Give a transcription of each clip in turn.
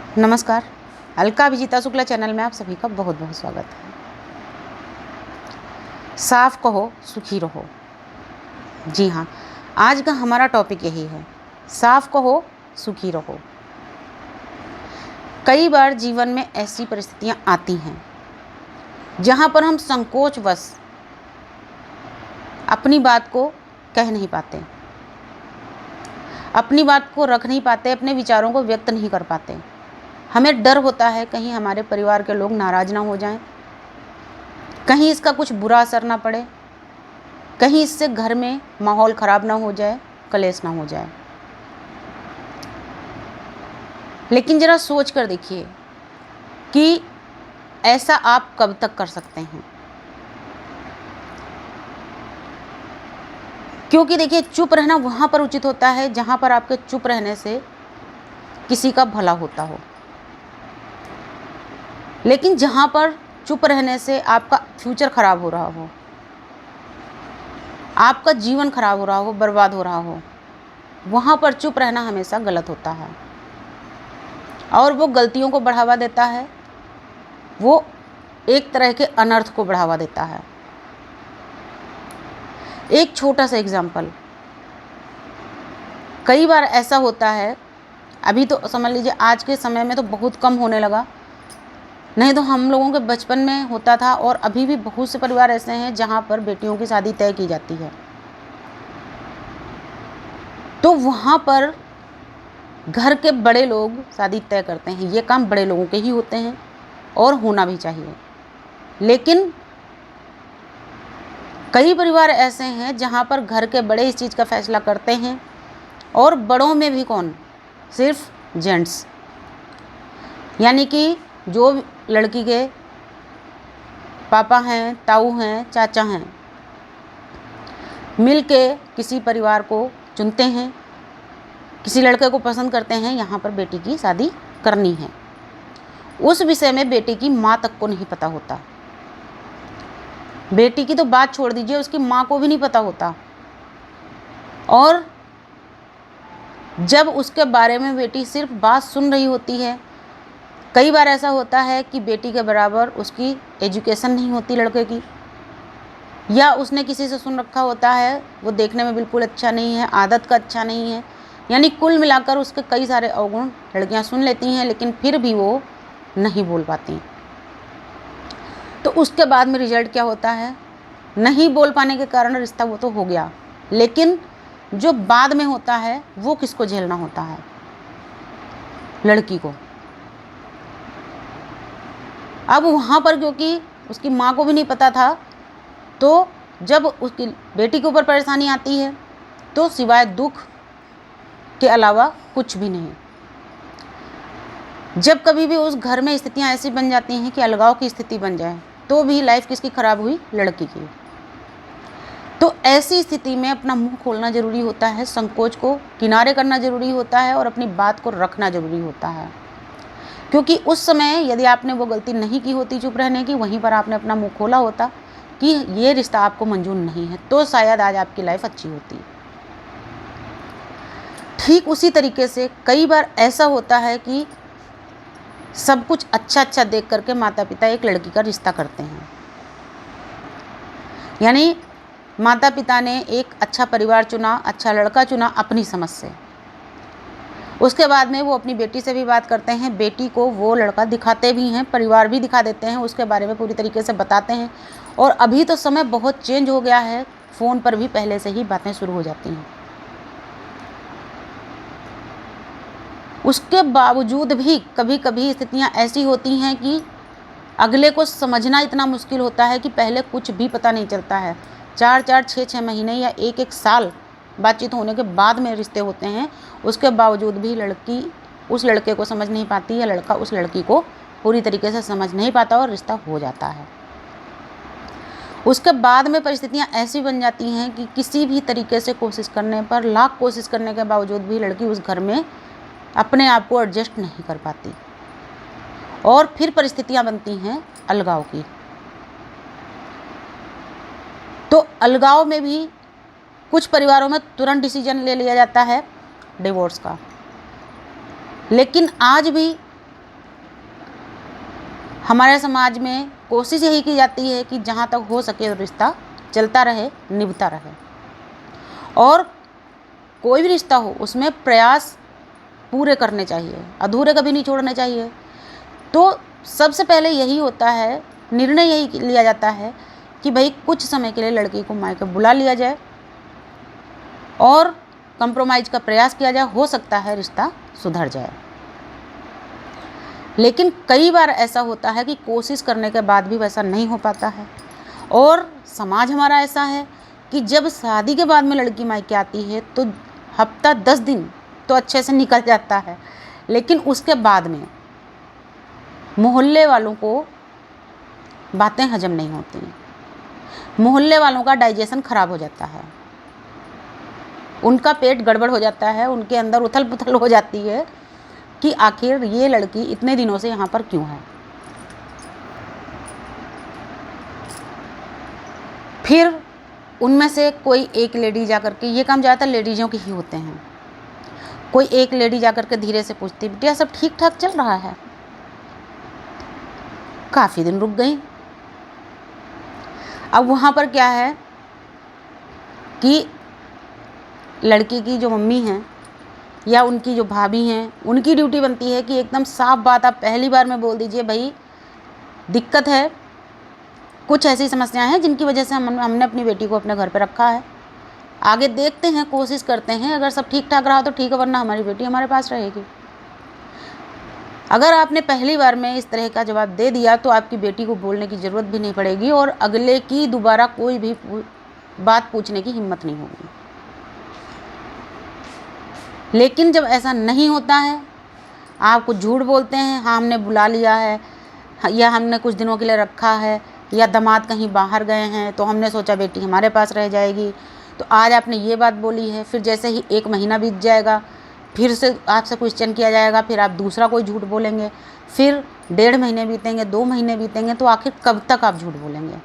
नमस्कार। अलका विजिता शुक्ला चैनल में आप सभी का बहुत बहुत स्वागत है। साफ कहो सुखी रहो। जी हाँ, आज का हमारा टॉपिक यही है, साफ कहो सुखी रहो। कई बार जीवन में ऐसी परिस्थितियाँ आती हैं जहाँ पर हम संकोचवश अपनी बात को कह नहीं पाते, अपनी बात को रख नहीं पाते, अपने विचारों को व्यक्त नहीं कर पाते। हमें डर होता है कहीं हमारे परिवार के लोग नाराज़ ना हो जाएं, कहीं इसका कुछ बुरा असर ना पड़े, कहीं इससे घर में माहौल ख़राब ना हो जाए, कलेश ना हो जाए। लेकिन ज़रा सोच कर देखिए कि ऐसा आप कब तक कर सकते हैं। क्योंकि देखिए, चुप रहना वहाँ पर उचित होता है जहाँ पर आपके चुप रहने से किसी का भला होता हो। लेकिन जहाँ पर चुप रहने से आपका फ्यूचर ख़राब हो रहा हो, आपका जीवन ख़राब हो रहा हो, बर्बाद हो रहा हो, वहाँ पर चुप रहना हमेशा गलत होता है और वो गलतियों को बढ़ावा देता है, वो एक तरह के अनर्थ को बढ़ावा देता है। एक छोटा सा एग्जाम्पल, कई बार ऐसा होता है, अभी तो समझ लीजिए आज के समय में तो बहुत कम होने लगा, नहीं तो हम लोगों के बचपन में होता था। और अभी भी बहुत से परिवार ऐसे हैं जहाँ पर बेटियों की शादी तय की जाती है, तो वहाँ पर घर के बड़े लोग शादी तय करते हैं। ये काम बड़े लोगों के ही होते हैं और होना भी चाहिए। लेकिन कई परिवार ऐसे हैं जहाँ पर घर के बड़े इस चीज़ का फैसला करते हैं और बड़ों में भी कौन, सिर्फ जेंट्स, यानी कि जो लड़की के पापा हैं, ताऊ हैं, चाचा हैं, मिल के किसी परिवार को चुनते हैं, किसी लड़के को पसंद करते हैं, यहाँ पर बेटी की शादी करनी है। उस विषय में बेटी की माँ तक को नहीं पता होता। बेटी की तो बात छोड़ दीजिए, उसकी माँ को भी नहीं पता होता। और जब उसके बारे में बेटी सिर्फ बात सुन रही होती है, कई बार ऐसा होता है कि बेटी के बराबर उसकी एजुकेशन नहीं होती लड़के की, या उसने किसी से सुन रखा होता है वो देखने में बिल्कुल अच्छा नहीं है, आदत का अच्छा नहीं है, यानी कुल मिलाकर उसके कई सारे अवगुण लड़कियां सुन लेती हैं, लेकिन फिर भी वो नहीं बोल पाती। तो उसके बाद में रिजल्ट क्या होता है, नहीं बोल पाने के कारण रिश्ता वो तो हो गया, लेकिन जो बाद में होता है वो किसको झेलना होता है, लड़की को। अब वहाँ पर क्योंकि उसकी माँ को भी नहीं पता था, तो जब उसकी बेटी के ऊपर परेशानी आती है तो सिवाय दुख के अलावा कुछ भी नहीं। जब कभी भी उस घर में स्थितियाँ ऐसी बन जाती हैं कि अलगाव की स्थिति बन जाए, तो भी लाइफ किसकी ख़राब हुई, लड़की की। तो ऐसी स्थिति में अपना मुंह खोलना ज़रूरी होता है, संकोच को किनारे करना ज़रूरी होता है और अपनी बात को रखना ज़रूरी होता है। क्योंकि उस समय यदि आपने वो गलती नहीं की होती चुप रहने की, वहीं पर आपने अपना मुंह खोला होता कि ये रिश्ता आपको मंजूर नहीं है, तो शायद आज आपकी लाइफ अच्छी होती। ठीक उसी तरीके से कई बार ऐसा होता है कि सब कुछ अच्छा अच्छा देख करके माता पिता एक लड़की का रिश्ता करते हैं, यानी माता पिता ने एक अच्छा परिवार चुना, अच्छा लड़का चुना अपनी समझ से। उसके बाद में वो अपनी बेटी से भी बात करते हैं, बेटी को वो लड़का दिखाते भी हैं, परिवार भी दिखा देते हैं, उसके बारे में पूरी तरीके से बताते हैं। और अभी तो समय बहुत चेंज हो गया है, फ़ोन पर भी पहले से ही बातें शुरू हो जाती हैं। उसके बावजूद भी कभी कभी स्थितियाँ ऐसी होती हैं कि अगले को समझना इतना मुश्किल होता है कि पहले कुछ भी पता नहीं चलता है। 4-4, 6-6 महीने या 1-1 साल बातचीत होने के बाद में रिश्ते होते हैं, उसके बावजूद भी लड़की उस लड़के को समझ नहीं पाती या लड़का उस लड़की को पूरी तरीके से समझ नहीं पाता और रिश्ता हो जाता है। उसके बाद में परिस्थितियाँ ऐसी बन जाती हैं कि किसी भी तरीके से कोशिश करने पर, लाख कोशिश करने के बावजूद भी लड़की उस घर में अपने आप को एडजस्ट नहीं कर पाती और फिर परिस्थितियाँ बनती हैं अलगाव की। तो अलगाव में भी कुछ परिवारों में तुरंत डिसीजन ले लिया जाता है डिवोर्स का, लेकिन आज भी हमारे समाज में कोशिश यही की जाती है कि जहाँ तक हो सके रिश्ता चलता रहे, निभता रहे, और कोई भी रिश्ता हो उसमें प्रयास पूरे करने चाहिए, अधूरे कभी नहीं छोड़ने चाहिए। तो सबसे पहले यही होता है, निर्णय यही लिया जाता है कि भाई कुछ समय के लिए लड़की को मायके बुला लिया जाए और कंप्रोमाइज़ का प्रयास किया जाए, हो सकता है रिश्ता सुधर जाए। लेकिन कई बार ऐसा होता है कि कोशिश करने के बाद भी वैसा नहीं हो पाता है, और समाज हमारा ऐसा है कि जब शादी के बाद में लड़की मायके आती है तो हफ्ता 10 दिन तो अच्छे से निकल जाता है, लेकिन उसके बाद में मोहल्ले वालों को बातें हजम नहीं होती, मोहल्ले वालों का डाइजेशन खराब हो जाता है, उनका पेट गड़बड़ हो जाता है, उनके अंदर उथल पुथल हो जाती है कि आखिर ये लड़की इतने दिनों से यहाँ पर क्यों है। फिर उनमें से कोई एक लेडी जाकर के, ये काम ज़्यादातर लेडीज़ों के ही होते हैं, कोई एक लेडी जाकर के धीरे से पूछती, बिटिया सब ठीक ठाक चल रहा है? काफ़ी दिन रुक गई। अब वहाँ पर क्या है कि लड़की की जो मम्मी हैं या उनकी जो भाभी हैं, उनकी ड्यूटी बनती है कि एकदम साफ बात आप पहली बार में बोल दीजिए, भाई दिक्कत है, कुछ ऐसी समस्याएं हैं जिनकी वजह से हमने अपनी बेटी को अपने घर पे रखा है, आगे देखते हैं, कोशिश करते हैं, अगर सब ठीक ठाक रहा तो ठीक है, वरना हमारी बेटी हमारे पास रहेगी। अगर आपने पहली बार में इस तरह का जवाब दे दिया तो आपकी बेटी को बोलने की ज़रूरत भी नहीं पड़ेगी और अगले की दोबारा कोई भी बात पूछने की हिम्मत नहीं होगी। लेकिन जब ऐसा नहीं होता है, आप कुछ झूठ बोलते हैं, हाँ हमने बुला लिया है, या हमने कुछ दिनों के लिए रखा है, या दामाद कहीं बाहर गए हैं तो हमने सोचा बेटी हमारे पास रह जाएगी, तो आज आपने ये बात बोली है, फिर जैसे ही 1 महीना बीत जाएगा फिर से आपसे क्वेश्चन किया जाएगा, फिर आप दूसरा कोई झूठ बोलेंगे, फिर 1.5 महीने बीतेंगे, 2 महीने बीतेंगे, तो आखिर कब तक आप झूठ बोलेंगे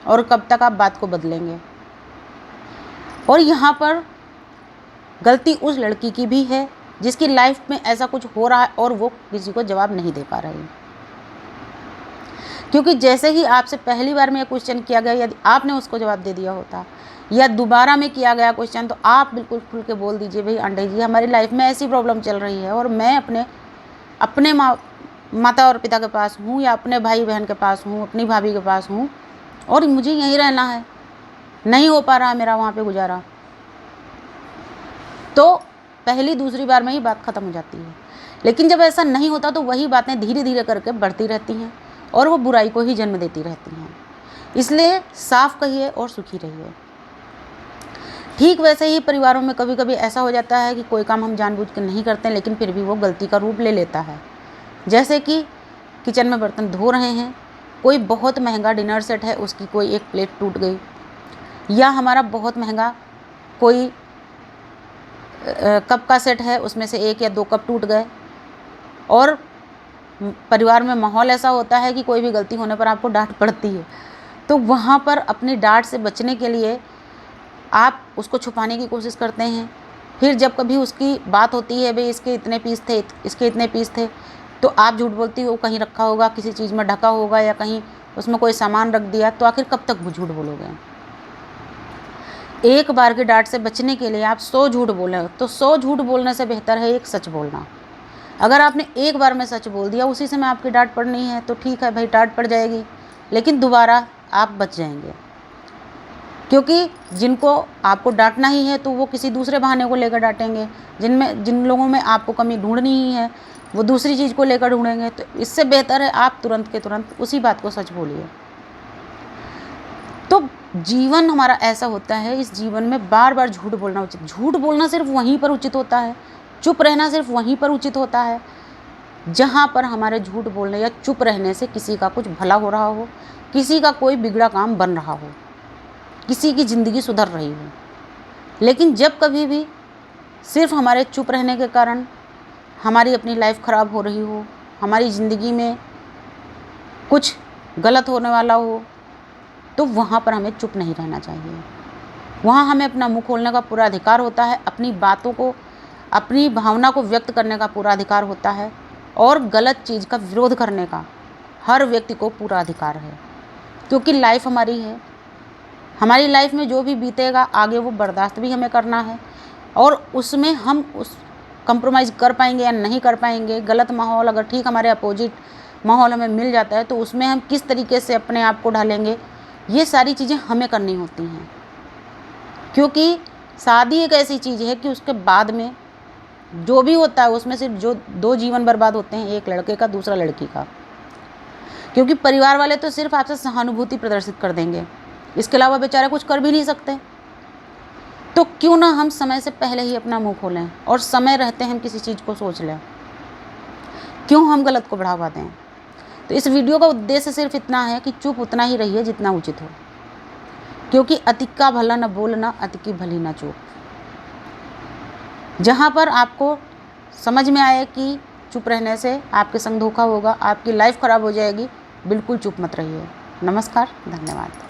और कब तक आप बात को बदलेंगे। और यहाँ पर गलती उस लड़की की भी है जिसकी लाइफ में ऐसा कुछ हो रहा है और वो किसी को जवाब नहीं दे पा रही, क्योंकि जैसे ही आपसे पहली बार में क्वेश्चन किया गया, यदि आपने उसको जवाब दे दिया होता या दोबारा में किया गया क्वेश्चन, तो आप बिल्कुल खुल के बोल दीजिए, भाई आंटी जी हमारी लाइफ में ऐसी प्रॉब्लम चल रही है और मैं अपने माता और पिता के पास हूँ या अपने भाई बहन के पास हूँ, अपनी भाभी के पास हूँ और मुझे यहीं रहना है, नहीं हो पा रहा मेरा वहाँ पे गुजारा, तो पहली दूसरी बार में ही बात ख़त्म हो जाती है। लेकिन जब ऐसा नहीं होता तो वही बातें धीरे धीरे करके बढ़ती रहती हैं और वो बुराई को ही जन्म देती रहती हैं। इसलिए साफ कहिए और सुखी रहिए। ठीक वैसे ही परिवारों में कभी कभी ऐसा हो जाता है कि कोई काम हम जानबूझ के नहीं करते लेकिन फिर भी वो गलती का रूप ले लेता है। जैसे कि किचन में बर्तन धो रहे हैं, कोई बहुत महंगा डिनर सेट है, उसकी कोई एक प्लेट टूट गई, या हमारा बहुत महंगा कोई कप का सेट है, उसमें से 1 या 2 कप टूट गए, और परिवार में माहौल ऐसा होता है कि कोई भी गलती होने पर आपको डांट पड़ती है। तो वहाँ पर अपनी डांट से बचने के लिए आप उसको छुपाने की कोशिश करते हैं। फिर जब कभी उसकी बात होती है, भाई इसके इतने पीस थे, इसके इतने पीस थे, तो आप झूठ बोलती हो, कहीं रखा होगा, किसी चीज़ में ढका होगा या कहीं उसमें कोई सामान रख दिया, तो आखिर कब तक वो झूठ बोलोगे। एक बार की डांट से बचने के लिए आप 100 झूठ बोलें, तो 100 झूठ बोलने से बेहतर है एक सच बोलना। अगर आपने एक बार में सच बोल दिया, उसी समय आपकी डांट पड़नी है तो ठीक है भाई, डांट पड़ जाएगी, लेकिन दोबारा आप बच जाएंगे, क्योंकि जिनको आपको डांटना ही है तो वो किसी दूसरे बहाने को लेकर डांटेंगे। जिन लोगों में आपको कमी ढूंढनी ही है वो दूसरी चीज़ को लेकर ढूंढेंगे। तो इससे बेहतर है आप तुरंत के तुरंत उसी बात को सच बोलिए। तो जीवन हमारा ऐसा होता है, इस जीवन में बार बार झूठ बोलना उचित, झूठ बोलना सिर्फ वहीं पर उचित होता है, चुप रहना सिर्फ वहीं पर उचित होता है जहाँ पर हमारे झूठ बोलने या चुप रहने से किसी का कुछ भला हो रहा हो, किसी का कोई बिगड़ा काम बन रहा हो, किसी की ज़िंदगी सुधर रही हो। लेकिन जब कभी भी सिर्फ हमारे चुप रहने के कारण हमारी अपनी लाइफ ख़राब हो रही हो, हमारी ज़िंदगी में कुछ गलत होने वाला हो, तो वहाँ पर हमें चुप नहीं रहना चाहिए। वहाँ हमें अपना मुँह खोलने का पूरा अधिकार होता है, अपनी बातों को, अपनी भावना को व्यक्त करने का पूरा अधिकार होता है, और गलत चीज़ का विरोध करने का हर व्यक्ति को पूरा अधिकार है, क्योंकि लाइफ हमारी है। हमारी लाइफ में जो भी बीतेगा आगे वो बर्दाश्त भी हमें करना है, और उसमें हम उस कंप्रोमाइज़ कर पाएंगे या नहीं कर पाएंगे। गलत माहौल अगर ठीक हमारे अपोजिट माहौल हमें मिल जाता है तो उसमें हम किस तरीके से अपने आप को ढालेंगे, ये सारी चीज़ें हमें करनी होती हैं। क्योंकि शादी एक ऐसी चीज़ है कि उसके बाद में जो भी होता है उसमें सिर्फ जो 2 जीवन बर्बाद होते हैं, एक लड़के का, दूसरा लड़की का। क्योंकि परिवार वाले तो सिर्फ आपसे सहानुभूति प्रदर्शित कर देंगे, इसके अलावा बेचारे कुछ कर भी नहीं सकते। तो क्यों ना हम समय से पहले ही अपना मुंह खोलें और समय रहते हम किसी चीज़ को सोच लें, क्यों हम गलत को बढ़ावा दें। तो इस वीडियो का उद्देश्य सिर्फ इतना है कि चुप उतना ही रहिए जितना उचित हो, क्योंकि अति का भला न बोलना, अति की भली न चूक। जहाँ पर आपको समझ में आए कि चुप रहने से आपके संग धोखा होगा, आपकी लाइफ ख़राब हो जाएगी, बिल्कुल चुप मत रहिए। नमस्कार, धन्यवाद।